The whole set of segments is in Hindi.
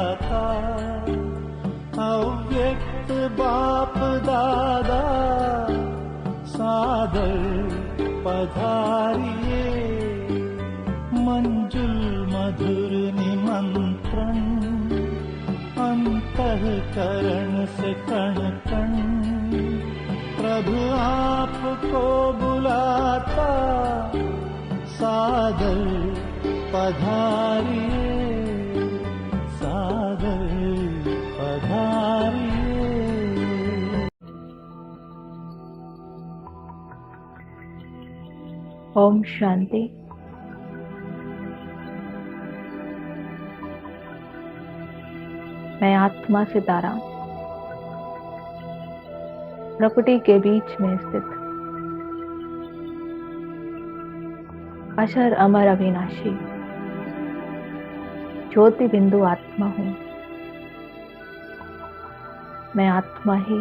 बुलाता, अव्यक्त बाप दादा सादर पधारिए, मंजुल मधुर निमंत्रण अंतःकरण से कण कण, प्रभु आपको बुलाता, सादर पधारिए, सादर पधारिए। ओम शांति। मैं आत्मा सितारा प्रकृति के बीच में स्थित अजर अमर अविनाशी ज्योति बिंदु आत्मा हूँ। मैं आत्मा ही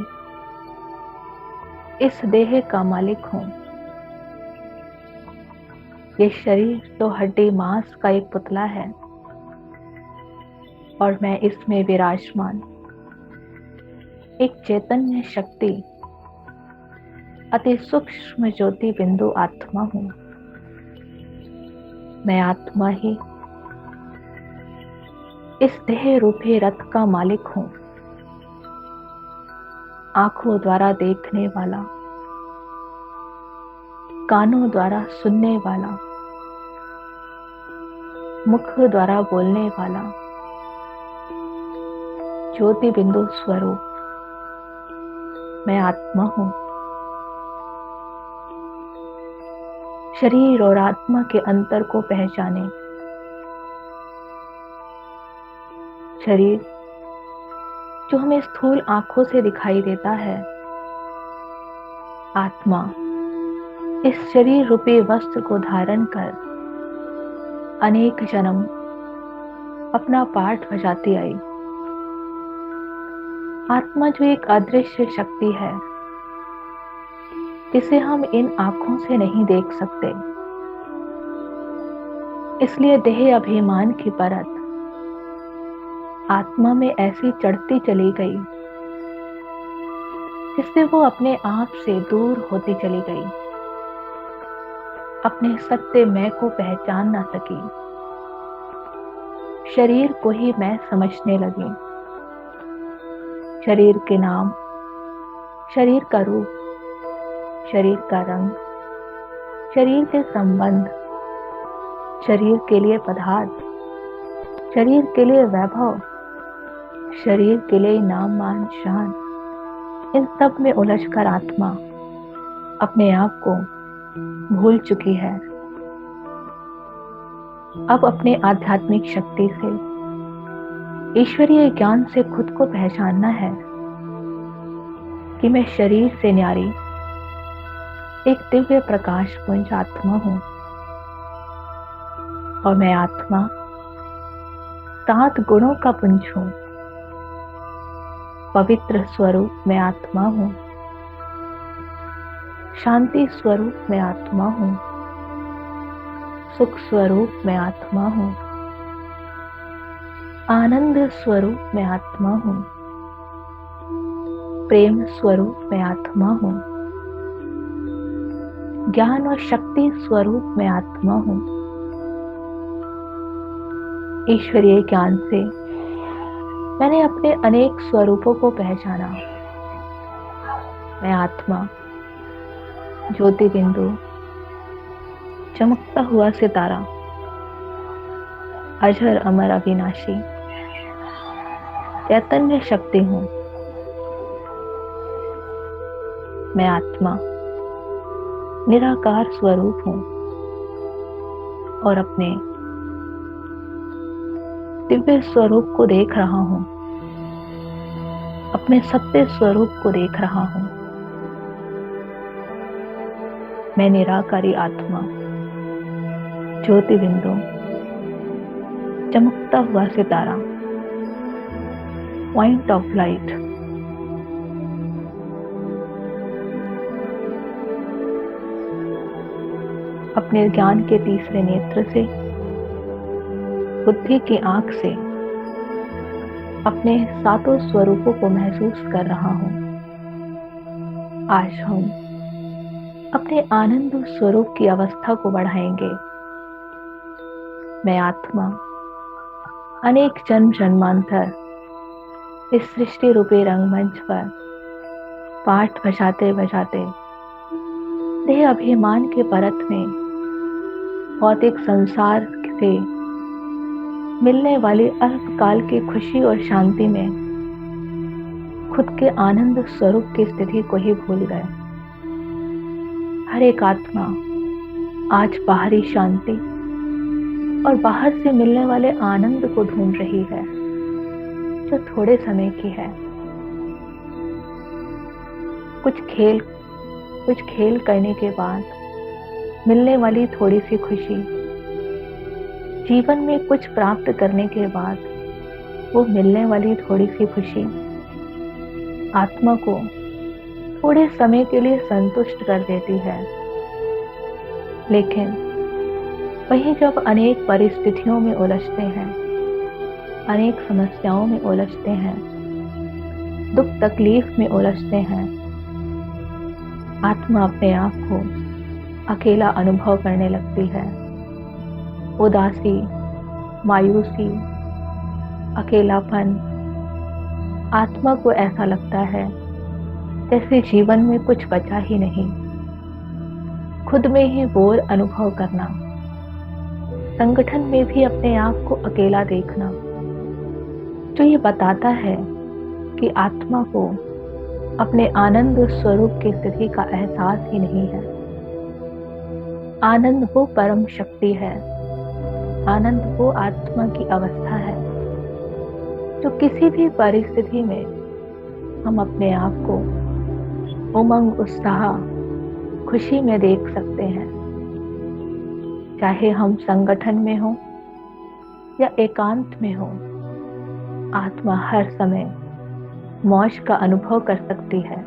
इस देह का मालिक हूँ। ये शरीर तो हड्डी मांस का एक पुतला है और मैं इसमें विराजमान एक चैतन्य शक्ति अति सूक्ष्म ज्योति बिंदु आत्मा हूँ। मैं आत्मा ही इस देह रूपी रथ का मालिक हूँ। आंखों द्वारा देखने वाला, कानों द्वारा सुनने वाला, मुख द्वारा बोलने वाला ज्योति बिंदु स्वरूप मैं आत्मा हूँ। शरीर और आत्मा के अंतर को पहचाने। शरीर जो हमें स्थूल आंखों से दिखाई देता है, आत्मा इस शरीर रूपी वस्त्र को धारण कर अनेक जन्म अपना पाठ बजाती आई। आत्मा जो एक अदृश्य शक्ति है, जिसे हम इन आंखों से नहीं देख सकते, इसलिए देह अभिमान की परत आत्मा में ऐसी चढ़ती चली गई जिससे वो अपने आप से दूर होती चली गई, अपने सत्य मैं को पहचान ना सकी, शरीर को ही मैं समझने लगी। शरीर के नाम, शरीर का रूप, शरीर का रंग, शरीर के संबंध, शरीर के लिए पदार्थ, शरीर के लिए वैभव, शरीर के लिए नाम मान शान, इन सब में उलझकर आत्मा अपने आप को भूल चुकी है। अब अपने आध्यात्मिक शक्ति से, ईश्वरीय ज्ञान से खुद को पहचानना है कि मैं शरीर से न्यारी एक दिव्य प्रकाश पुंज आत्मा हूँ और मैं आत्मा 7 गुणों का पुंज हूँ। पवित्र स्वरूप मैं आत्मा हूँ। शांति स्वरूप मैं आत्मा हूँ। सुख स्वरूप मैं आत्मा हूँ। आनंद स्वरूप मैं आत्मा हूँ। प्रेम स्वरूप मैं आत्मा हूँ। ज्ञान और शक्ति स्वरूप मैं आत्मा हूँ। ईश्वरीय ज्ञान से मैंने अपने अनेक स्वरूपों को पहचाना। मैं आत्मा ज्योति बिंदु, चमकता हुआ सितारा, अजर अमर अविनाशी चैतन्य शक्ति हूँ। मैं आत्मा निराकार स्वरूप हूँ और अपने दिव्य स्वरूप को देख रहा हूँ, अपने सत्य स्वरूप को देख रहा हूँ। मैं निराकारी आत्मा ज्योति बिंदु, चमकता हुआ सितारा, पॉइंट ऑफ लाइट, अपने ज्ञान के तीसरे नेत्र से, बुद्धि की आंख से अपने सातों स्वरूपों को महसूस कर रहा हूँ। आज हम अपने आनंद स्वरूप की अवस्था को बढ़ाएंगे। मैं आत्मा अनेक जन्म जन्मांतर इस सृष्टि रूपी रंगमंच पर पाठ बजाते बजाते देह अभिमान के परत में भौतिक संसार से मिलने वाली अल्पकाल की खुशी और शांति में खुद के आनंद स्वरूप की स्थिति को ही भूल गए। हर एक आत्मा आज बाहरी शांति और बाहर से मिलने वाले आनंद को ढूंढ रही है, जो थोड़े समय की है। कुछ खेल करने के बाद मिलने वाली थोड़ी सी खुशी, जीवन में कुछ प्राप्त करने के बाद वो मिलने वाली थोड़ी सी खुशी आत्मा को थोड़े समय के लिए संतुष्ट कर देती है। लेकिन वहीं जब अनेक परिस्थितियों में उलझते हैं, अनेक समस्याओं में उलझते हैं, दुख तकलीफ में उलझते हैं, आत्मा अपने आप को अकेला अनुभव करने लगती है। उदासी, मायूसी, अकेलापन, आत्मा को ऐसा लगता है जैसे जीवन में कुछ बचा ही नहीं। खुद में ही बोर अनुभव करना, संगठन में भी अपने आप को अकेला देखना, जो ये बताता है कि आत्मा को अपने आनंद स्वरूप की स्थिति का एहसास ही नहीं है। आनंद वो परम शक्ति है, आनंद वो आत्मा की अवस्था है जो किसी भी परिस्थिति में हम अपने आप को उमंग, उत्साह, खुशी में देख सकते हैं। चाहे हम संगठन में हो या एकांत में हो, आत्मा हर समय मौज का अनुभव कर सकती है।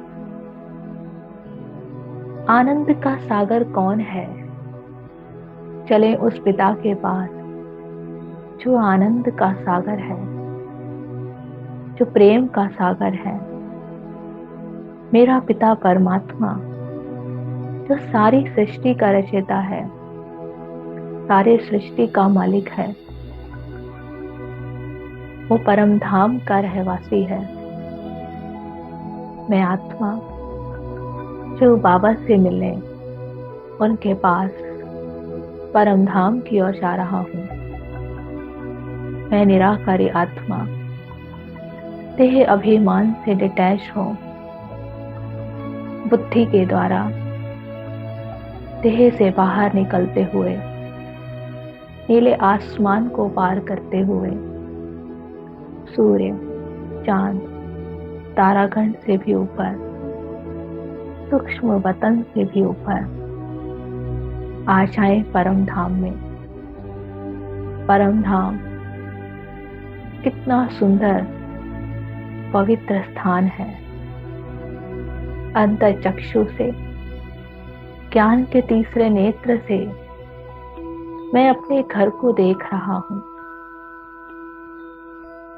आनंद का सागर कौन है? चले उस पिता के पास जो आनंद का सागर है, जो प्रेम का सागर है। मेरा पिता परमात्मा जो सारी सृष्टि का रचयिता है, सारे सृष्टि का मालिक है, वो परम धाम का रहवासी है। मैं आत्मा जो बाबा से मिलने उनके पास परम धाम की ओर जा रहा हूँ। मैं निराकारी आत्मा देह अभिमान से डिटैच हो, बुद्धि के द्वारा देह से बाहर निकलते हुए नीले आसमान को पार करते हुए सूर्य, चांद, तारागण से भी ऊपर, सूक्ष्म वतन से भी ऊपर आ जाए परम धाम में। परम धाम कितना सुंदर पवित्र स्थान है। अंतर चक्षु से, ज्ञान के तीसरे नेत्र से मैं अपने घर को देख रहा हूँ।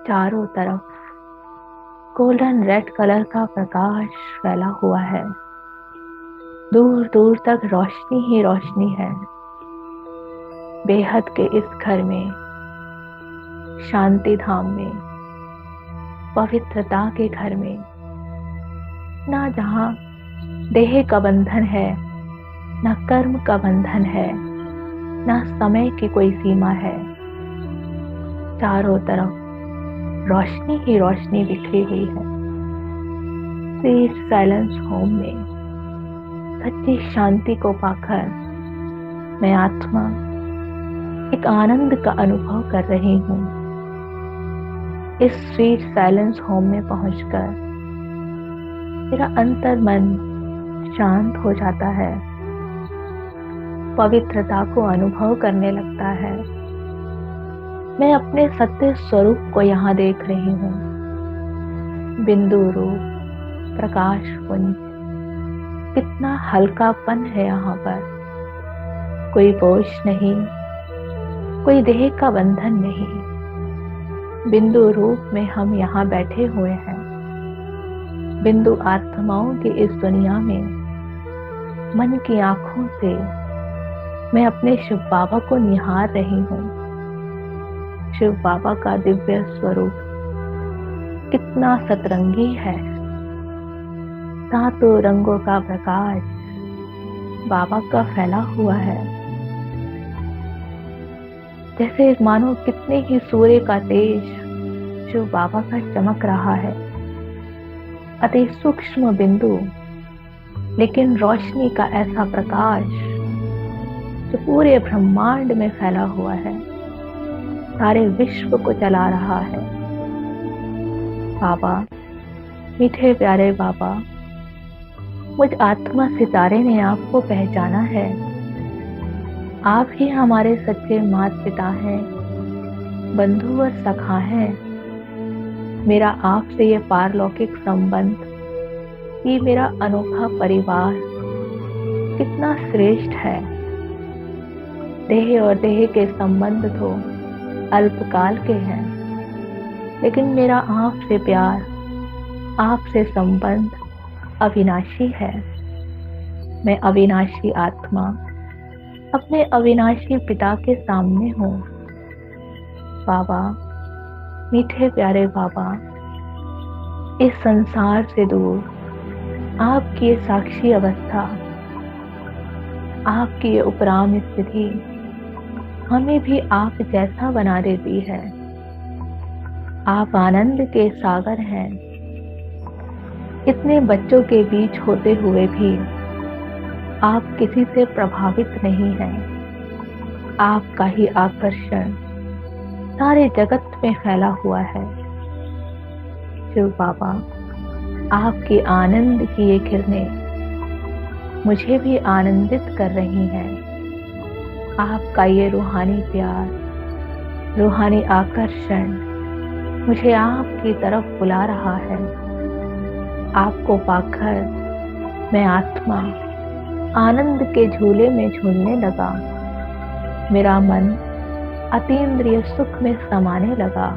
चारों तरफ गोल्डन रेड कलर का प्रकाश फैला हुआ है। दूर दूर तक रोशनी ही रोशनी है। बेहद के इस घर में, शांति धाम में, पवित्रता के घर में, ना जहाँ देह का बंधन है, ना कर्म का बंधन है, ना समय की कोई सीमा है। चारों तरफ रोशनी ही रोशनी बिखरी हुई है। स्वीट साइलेंस होम में सच्ची शांति को पाकर मैं आत्मा एक आनंद का अनुभव कर रही हूँ। इस स्वीट साइलेंस होम में पहुंचकर मेरा अंतर मन शांत हो जाता है, पवित्रता को अनुभव करने लगता है। मैं अपने सत्य स्वरूप को यहाँ देख रही हूँ। बिंदु रूप, प्रकाश पुंज, कितना हल्कापन है यहाँ पर। कोई बोझ नहीं, कोई देह का बंधन नहीं। बिंदु रूप में हम यहाँ बैठे हुए हैं। बिंदु आत्माओं की इस दुनिया में मन की आंखों से मैं अपने शिव बाबा को निहार रही हूँ। शिव बाबा का दिव्य स्वरूप कितना सतरंगी है। सातों रंगों का प्रकाश बाबा का फैला हुआ है। जैसे मानो कितने ही सूर्य का तेज शिव बाबा का चमक रहा है। अति सूक्ष्म बिंदु, लेकिन रोशनी का ऐसा प्रकाश जो पूरे ब्रह्मांड में फैला हुआ है, सारे विश्व को चला रहा है। बाबा, मीठे प्यारे बाबा, मुझ आत्मा सितारे ने आपको पहचाना है। आप ही हमारे सच्चे माता पिता हैं, बंधु और सखा हैं। मेरा आपसे ये पारलौकिक संबंध, ये मेरा अनोखा परिवार कितना श्रेष्ठ है। देह और देह के संबंध तो अल्पकाल के हैं, लेकिन मेरा आपसे प्यार, आपसे संबंध अविनाशी है। मैं अविनाशी आत्मा अपने अविनाशी पिता के सामने हूँ। बाबा, मीठे प्यारे बाबा, इस संसार से दूर आपकी ये साक्षी अवस्था, आपकी ये उपराम स्थिति हमें भी आप जैसा बना देती है। आप आनंद के सागर हैं। इतने बच्चों के बीच होते हुए भी आप किसी से प्रभावित नहीं हैं। आपका ही आकर्षण सारे जगत में फैला हुआ है। शिव बाबा, आपकी आनंद की ये किरणें मुझे भी आनंदित कर रही हैं। आपका ये रूहानी प्यार, रूहानी आकर्षण मुझे आपकी तरफ बुला रहा है। आपको पाकर मैं आत्मा आनंद के झूले में झूलने लगा। मेरा मन अतीन्द्रिय सुख में समाने लगा।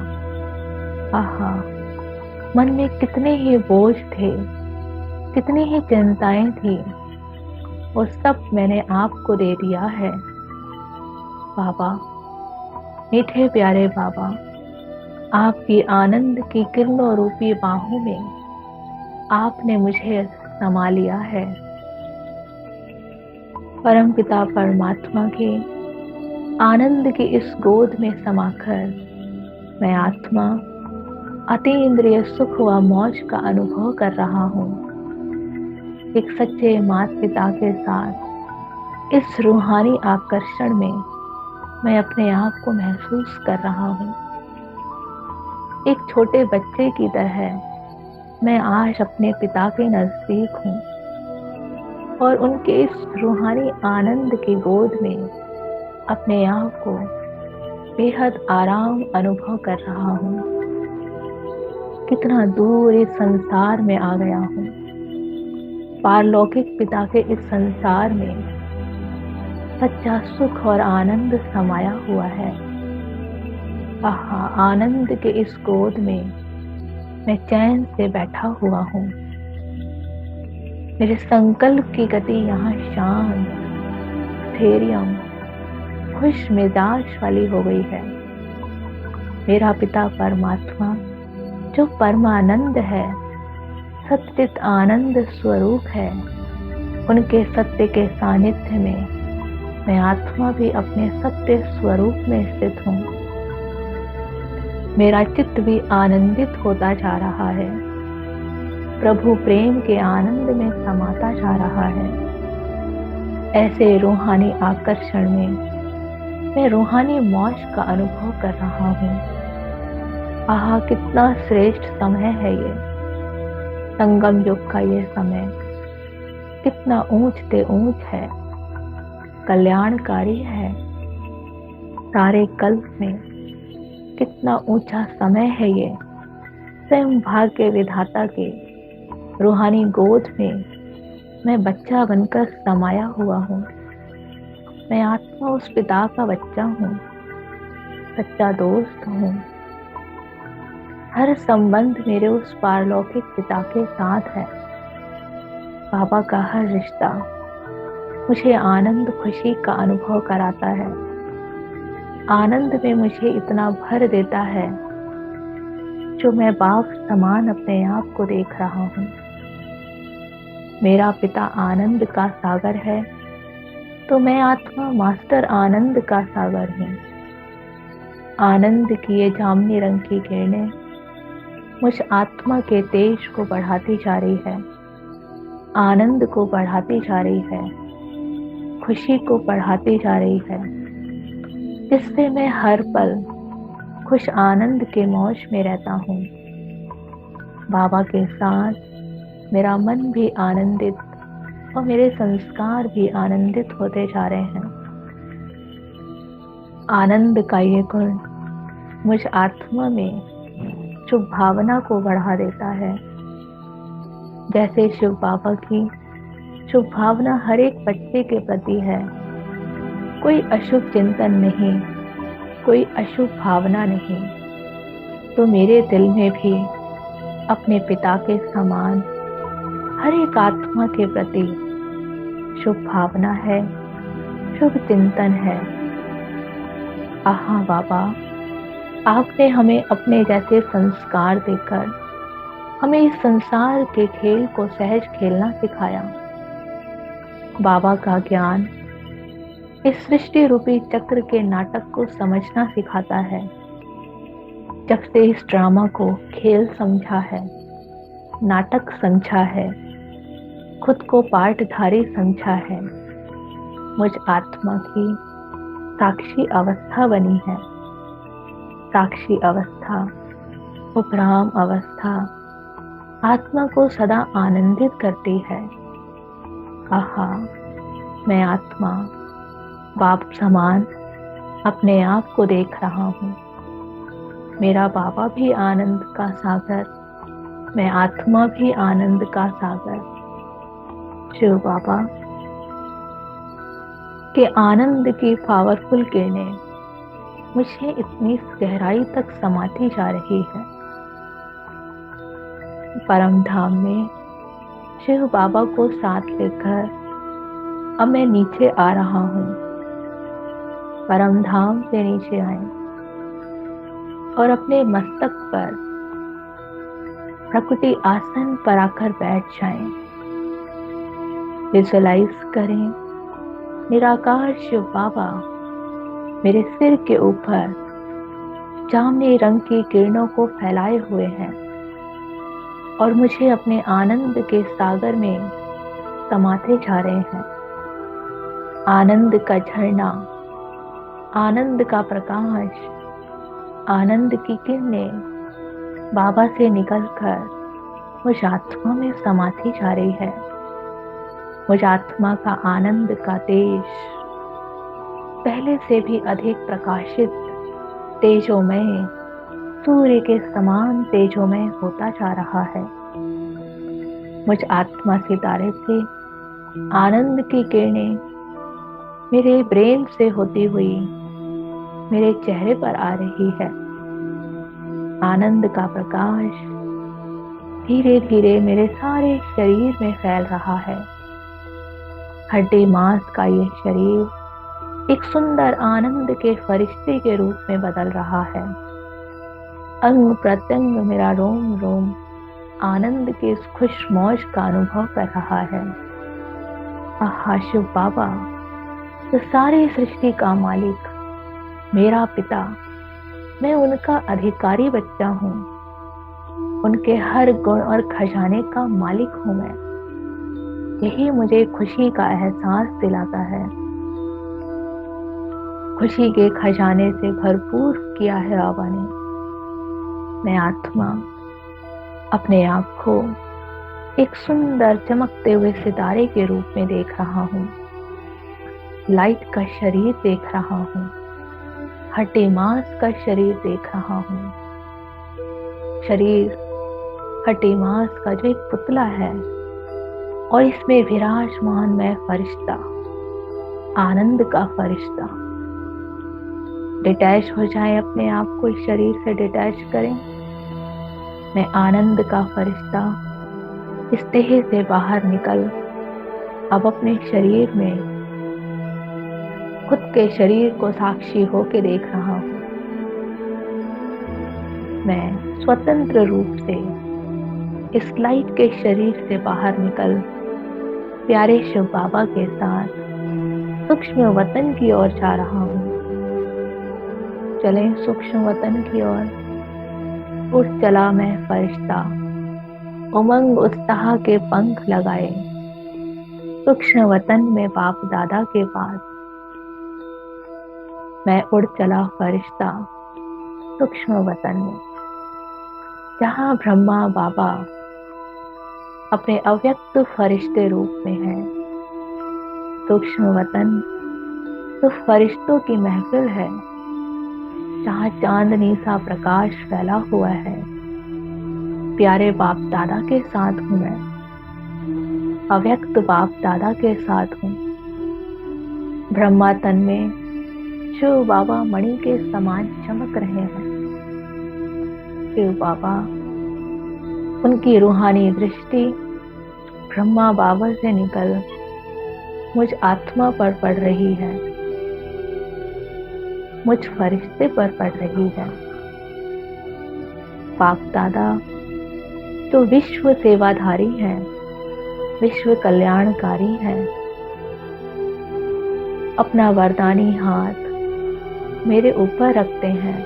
आहा, मन में कितने ही बोझ थे, कितनी ही चिंताएं थी, वो सब मैंने आपको दे दिया है। बाबा, मीठे प्यारे बाबा, आपकी आनंद की किरणों रूपी बाहों में आपने मुझे समा लिया है। परमपिता परमात्मा के आनंद की इस गोद में समाकर मैं आत्मा अतीन्द्रिय सुख व मौज का अनुभव कर रहा हूँ। एक सच्चे माता पिता के साथ इस रूहानी आकर्षण में मैं अपने आप को महसूस कर रहा हूँ। एक छोटे बच्चे की तरह मैं आज अपने पिता के नजदीक हूँ और उनके इस रूहानी आनंद की गोद में अपने आप को बेहद आराम अनुभव कर रहा हूँ। कितना दूर इस संसार में आ गया हूँ। पारलौकिक पिता के इस संसार में सच्चा सुख और आनंद समाया हुआ है। आहा, आनंद के इस गोद में मैं चैन से बैठा हुआ हूँ। मेरे संकल्प की गति यहाँ शांत, धैर्यम, खुश मिजाज वाली हो गई है। मेरा पिता परमात्मा जो परमानंद है, सच्चित आनंद स्वरूप है, उनके सत्य के सानिध्य में मैं आत्मा भी अपने सत्य स्वरूप में स्थित हूँ। मेरा चित्त भी आनंदित होता जा रहा है। प्रभु प्रेम के आनंद में समाता जा रहा है। ऐसे रूहानी आकर्षण में मैं रूहानी मौज का अनुभव कर रहा हूँ। आहा, कितना श्रेष्ठ समय है ये संगम युग का ये समय। कितना ऊंच से ऊंच है, कल्याणकारी है। सारे कल्प में कितना ऊंचा समय है ये। स्वयं भाग्य विधाता के रूहानी गोद में मैं बच्चा बनकर समाया हुआ हूँ। मैं आत्मा उस पिता का बच्चा हूँ, सच्चा दोस्त हूँ। हर संबंध मेरे उस पारलौकिक पिता के साथ है। बाबा का हर रिश्ता मुझे आनंद खुशी का अनुभव कराता है। आनंद में मुझे इतना भर देता है जो मैं बाप समान अपने आप को देख रहा हूँ। मेरा पिता आनंद का सागर है तो मैं आत्मा मास्टर आनंद का सागर हूँ। आनंद की ये जामुनी रंग की किरणें मुझ आत्मा के तेज को बढ़ाती जा रही है, आनंद को बढ़ाती जा रही है, खुशी को बढ़ाती जा रही है, जिससे मैं हर पल खुश आनंद के मौज में रहता हूँ। बाबा के साथ मेरा मन भी आनंदित और मेरे संस्कार भी आनंदित होते जा रहे हैं। आनंद का ये गुण मुझ आत्मा में शुभ भावना को बढ़ा देता है। जैसे शिव बाबा की शुभ भावना हर एक बच्चे के प्रति है। कोई अशुभ चिंतन नहीं, कोई अशुभ भावना नहीं, तो मेरे दिल में भी अपने पिता के समान हर एक आत्मा के प्रति शुभ भावना है, शुभ चिंतन है। आहा बाबा, आपने हमें अपने जैसे संस्कार देकर हमें इस संसार के खेल को सहज खेलना सिखाया। बाबा का ज्ञान इस सृष्टि रूपी चक्र के नाटक को समझना सिखाता है। जब से इस ड्रामा को खेल समझा है, नाटक समझा है, खुद को पाठधारी समझा है, मुझ आत्मा की साक्षी अवस्था बनी है। साक्षी अवस्था, उपराम अवस्था आत्मा को सदा आनंदित करती है। आहा, मैं आत्मा बाप समान अपने आप को देख रहा हूँ। मेरा बाबा भी आनंद का सागर, मैं आत्मा भी आनंद का सागर। शिव बाबा के आनंद की पावरफुल किरणें मुझे इतनी गहराई तक समाती जा रही है। परम धाम में शिव बाबा को साथ लेकर अब मैं नीचे आ रहा हूँ। परम धाम से नीचे आए और अपने मस्तक पर प्रकृति आसन पर आकर बैठ जाएं। विजुअलाइज करें निराकार शिव बाबा मेरे सिर के ऊपर जामुनी रंग की किरणों को फैलाए हुए हैं और मुझे अपने आनंद के सागर में समाते जा रहे हैं। आनंद का झरना, आनंद का प्रकाश, आनंद की किरणें बाबा से निकलकर मुझ आत्मा में समाती जा रही है। मुझ आत्मा का आनंद का तेज पहले से भी अधिक प्रकाशित, तेजोमय, सूर्य के समान तेजोमय होता जा रहा है। मुझ आत्मा सितारे से आनंद की किरणें मेरे ब्रेन से होती हुई मेरे चेहरे पर आ रही है। आनंद का प्रकाश धीरे धीरे मेरे सारे शरीर में फैल रहा है। हड्डी मांस का ये शरीर एक सुंदर आनंद के फरिश्ते के रूप में बदल रहा है। अंग प्रत्यंग मेरा रोम रोम आनंद के इस खुश मौज का अनुभव कर रहा है। आहा शिव बाबा, तो सारी सृष्टि का मालिक, मेरा पिता, मैं उनका अधिकारी बच्चा हूँ। उनके हर गुण और खजाने का मालिक हूँ मैं। यही मुझे खुशी का एहसास दिलाता है। खुशी के खजाने से भरपूर किया है बाबा ने। मैं आत्मा अपने आप को एक सुंदर चमकते हुए सितारे के रूप में देख रहा हूँ। लाइट का शरीर देख रहा हूँ, हड्डी मांस का शरीर देख रहा हूँ। शरीर हड्डी मांस का जो एक पुतला है और इसमें विराजमान मैं फरिश्ता, आनंद का फरिश्ता। डिटैच हो जाएं, अपने आप को इस शरीर से डिटैच करें मैं आनंद का फरिश्ता इस देह से बाहर निकल अब अपने शरीर में खुद के शरीर को साक्षी होके देख रहा हूँ। मैं स्वतंत्र रूप से इस लाइट के शरीर से बाहर निकल प्यारे शिव बाबा के साथ सूक्ष्म वतन की ओर जा रहा हूँ। चलें सूक्ष्म वतन की ओर। उड़ चला मैं फरिश्ता, उमंग उत्साह के पंख लगाए, सूक्ष्म वतन में बाप दादा के पास। मैं उड़ चला फरिश्ता सूक्ष्म वतन में, जहाँ ब्रह्मा बाबा अपने अव्यक्त फरिश्ते रूप में हैं। सूक्ष्म वतन तो फरिश्तों की महफिल है, जहाँ चांदनी सा प्रकाश फैला हुआ है। प्यारे बाप दादा के साथ हूँ मैं, अव्यक्त बाप दादा के साथ हूँ। ब्रह्मा तन में शिव बाबा मणि के समान चमक रहे हैं। शिव बाबा, उनकी रूहानी दृष्टि ब्रह्मा बाबा से निकल मुझ आत्मा पर पड़ रही है, मुझ फरिश्ते पर पड़ रही है। बाप दादा तो विश्व सेवाधारी हैं, विश्व कल्याणकारी हैं। अपना वरदानी हाथ मेरे ऊपर रखते हैं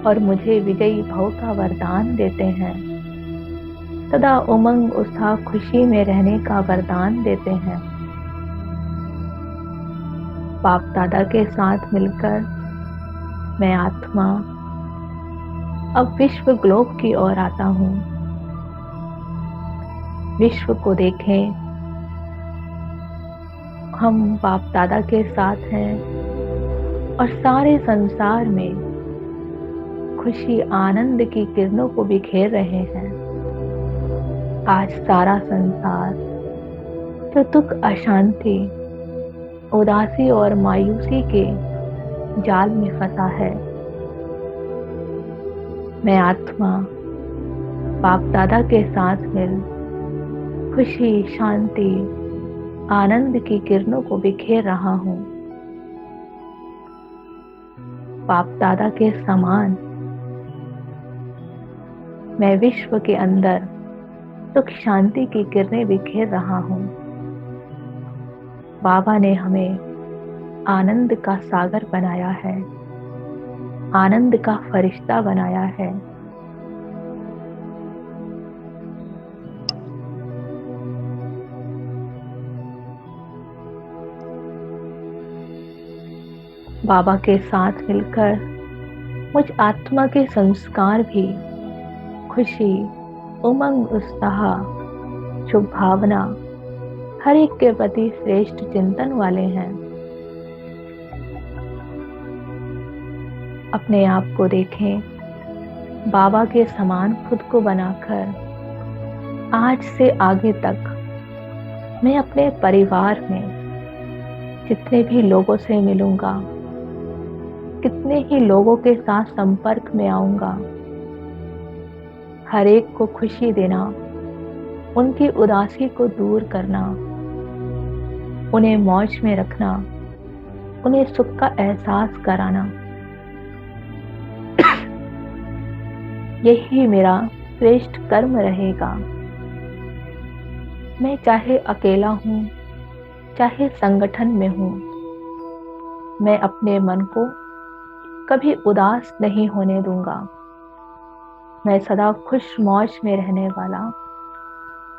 और मुझे विजयी भव का वरदान देते हैं। सदा उमंग उत्साह खुशी में रहने का वरदान देते हैं। बाप दादा के साथ मिलकर मैं आत्मा अब विश्व ग्लोब की ओर आता हूँ। विश्व को देखें, हम बाप दादा के साथ हैं और सारे संसार में खुशी आनंद की किरणों को बिखेर रहे हैं। आज सारा संसार जो दुख, अशांति, उदासी और मायूसी के जाल में फंसा है, मैं आत्मा बाप दादा के साथ मिल खुशी, शांति, आनंद की किरणों को बिखेर रहा हूँ। बाप दादा के समान मैं विश्व के अंदर सुख शांति की किरणें बिखेर रहा हूँ। बाबा ने हमें आनंद का सागर बनाया है, आनंद का फरिश्ता बनाया है। बाबा के साथ मिलकर मुझ आत्मा के संस्कार भी खुशी, उमंग, उत्साह, शुभ भावना, हर एक के प्रति श्रेष्ठ चिंतन वाले हैं। अपने आप को देखें, बाबा के समान खुद को बनाकर आज से आगे तक मैं अपने परिवार में जितने भी लोगों से मिलूंगा, कितने ही लोगों के साथ संपर्क में आऊंगा, हर एक को खुशी देना, उनकी उदासी को दूर करना, उन्हें मौज में रखना, उन्हें सुख का एहसास कराना, यही मेरा श्रेष्ठ कर्म रहेगा। मैं चाहे अकेला हूँ, चाहे संगठन में हूँ, मैं अपने मन को कभी उदास नहीं होने दूंगा। मैं सदा खुश मौज में रहने वाला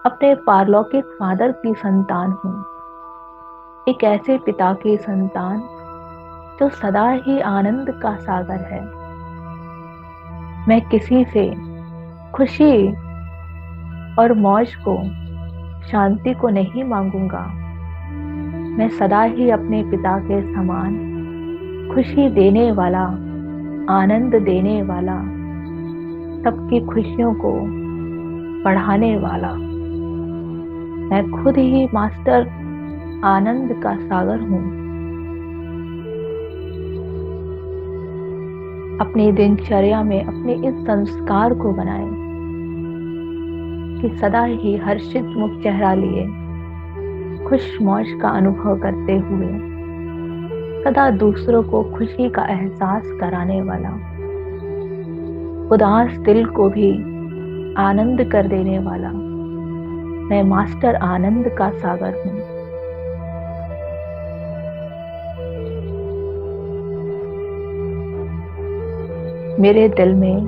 अपने पारलौकिक फादर की संतान हूँ, एक ऐसे पिता की संतान जो सदा ही आनंद का सागर है। मैं किसी से खुशी और मौज को, शांति को नहीं मांगूंगा। मैं सदा ही अपने पिता के समान खुशी देने वाला, आनंद देने वाला, सबकी खुशियों को बढ़ाने वाला, मैं खुद ही मास्टर आनंद का सागर हूँ। अपनी दिनचर्या में अपने इस संस्कार को बनाएं कि सदा ही हर्षित मुख चेहरा लिए खुश मौज का अनुभव करते हुए सदा दूसरों को खुशी का एहसास कराने वाला, उदास दिल को भी आनंद कर देने वाला मैं मास्टर आनंद का सागर हूँ। मेरे दिल में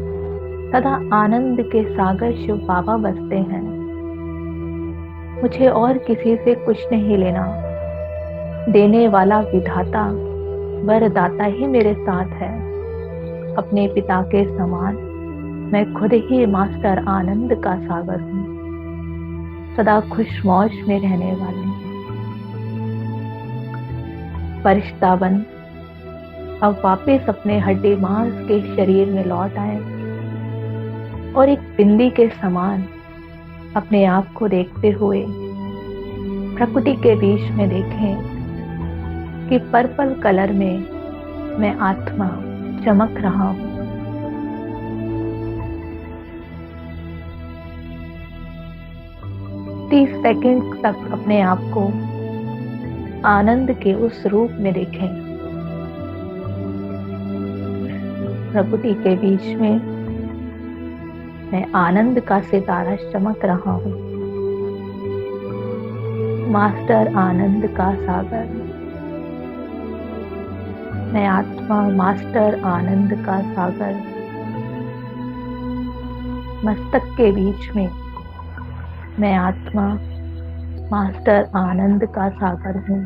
सदा आनंद के सागर शिव बाबा बसते हैं। मुझे और किसी से कुछ नहीं लेना, देने वाला विधाता वरदाता ही मेरे साथ है। अपने पिता के समान मैं खुद ही मास्टर आनंद का सागर हूँ, सदा खुश मौज में रहने वाले। फरिश्ता बन अब वापस अपने हड्डी मांस के शरीर में लौट आए और एक बिंदी के समान अपने आप को देखते हुए प्रकृति के बीच में देखें कि पर्पल कलर में मैं आत्मा चमक रहा हूँ। तीस सेकंड तक अपने आप को आनंद के उस रूप में देखें। प्रकृति के बीच में मैं आनंद का सितारा चमक रहा हूँ, मास्टर आनंद का सागर। मैं आत्मा मास्टर आनंद का सागर, मस्तक के बीच में मैं आत्मा मास्टर आनंद का सागर हूँ।